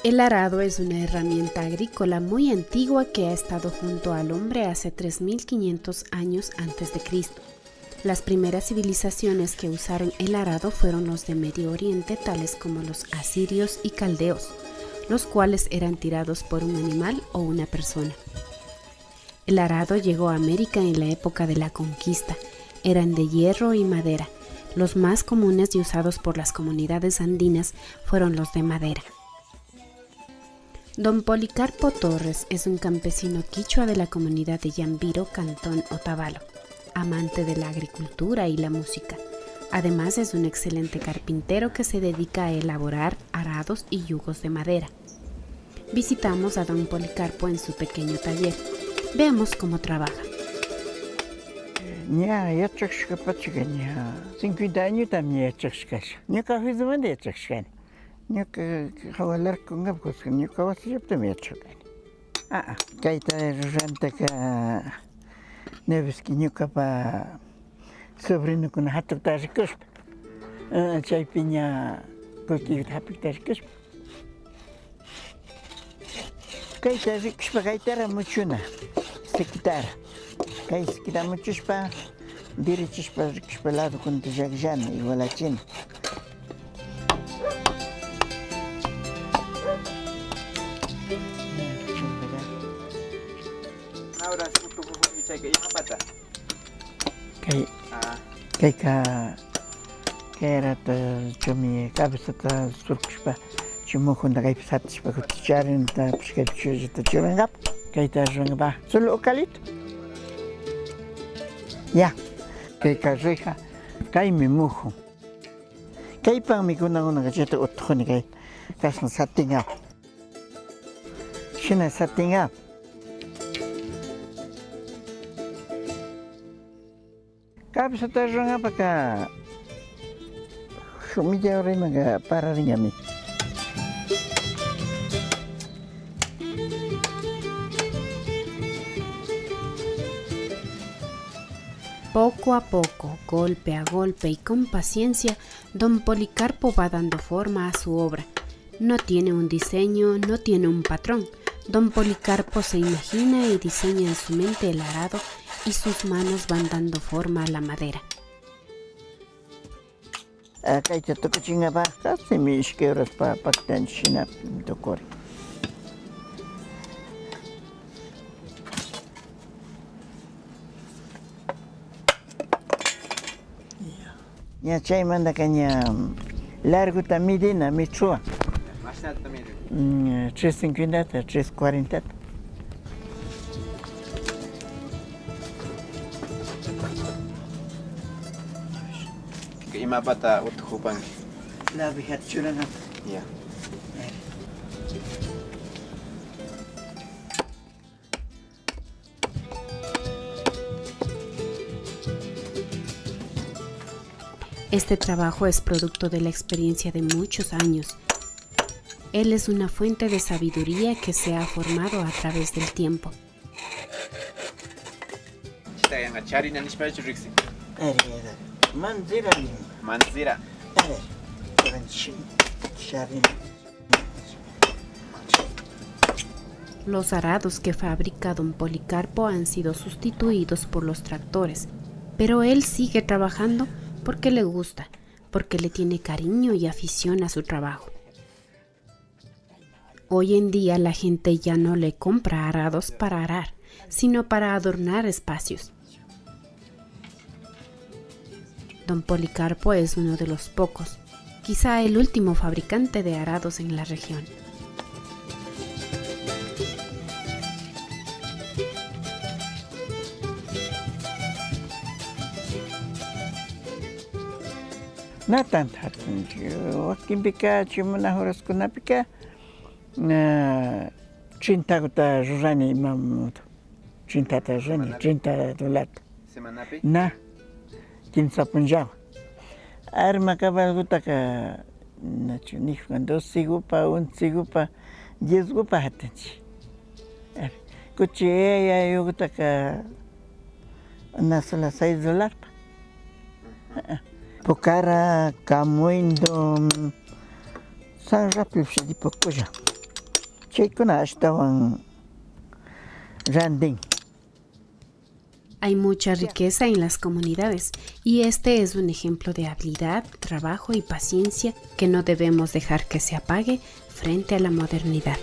El arado es una herramienta agrícola muy antigua que ha estado junto al hombre hace 3500 años antes de Cristo. Las primeras civilizaciones que usaron el arado fueron los de Medio Oriente, tales como los asirios y caldeos, los cuales eran tirados por un animal o una persona. El arado llegó a América en la época de la conquista. Eran de hierro y madera. Los más comunes y usados por las comunidades andinas fueron los de madera. Don Policarpo Torres es un campesino quichua de la comunidad de Yambiro, Cantón Otavalo, amante de la agricultura y la música. Además es un excelente carpintero que se dedica a elaborar arados y yugos de madera. Visitamos a Don Policarpo en su pequeño taller. Veamos cómo trabaja. Ya чакшка пачганя. 50 años también чакшка. Не кафе заманде чакшка. Не хавалар кунга куска. Не кавasi yaptım чакка. Кайта жантака невски нюкапа sobrino con hatuk tashkus. Chay piña kuki hapik tashkus. Kayta rikshpa kaytara muchuna. Sekitara. Kay sekita muchushpa dirichishpa rikshpa lado con tijagjan igual a chin. Ahora se puso un chay que ya pata. Kay era ta chumi cabeza ta surkushpa chumo khunda kay satishpa kucharin ta pishkay chuji ta churangap kay ta rangba solo okalit ya kay kareja kay mimujo kay pang mikuna una gacheta uthoni kay kasang satingap shina satingap cabeza ta rangap ka shumija ore maga pararingami. Poco a poco, golpe a golpe y con paciencia, Don Policarpo va dando forma a su obra. No tiene un diseño, no tiene un patrón. Don Policarpo se imagina y diseña en su mente el arado y sus manos van dando forma a la madera. Kay toka chinga ba casi mi isqueuras pa pactan china dokor. Ya chay manda caña largo tamidina michua. Más alto mire. 350, 340. Que ima pata uthupan. La vihat churana. Ya. Este trabajo es producto de la experiencia de muchos años. Él es una fuente de sabiduría que se ha formado a través del tiempo. Manzira. Los arados que fabrica Don Policarpo han sido sustituidos por los tractores, pero él sigue trabajando porque le gusta, porque le tiene cariño y afición a su trabajo. Hoy en día la gente ya no le compra arados para arar, sino para adornar espacios. Don Policarpo es uno de los pocos, quizá el último fabricante de arados en la región. Na tanto wakin pika chimuna horas kuna pika 30 gota rurani mam 30 ta rani $30 Semanapi. na 15 punjab arma cabal gota ka na chuni cuando sigo pa un sigo pa 10 gupa hatanchi kuchi ya yo gota ka na sala $6 Pocara, camuindo, san rápido se di poco ya. chaykuna ashtawan randin. Hay mucha riqueza en las comunidades y este es un ejemplo de habilidad, trabajo y paciencia que no debemos dejar que se apague frente a la modernidad.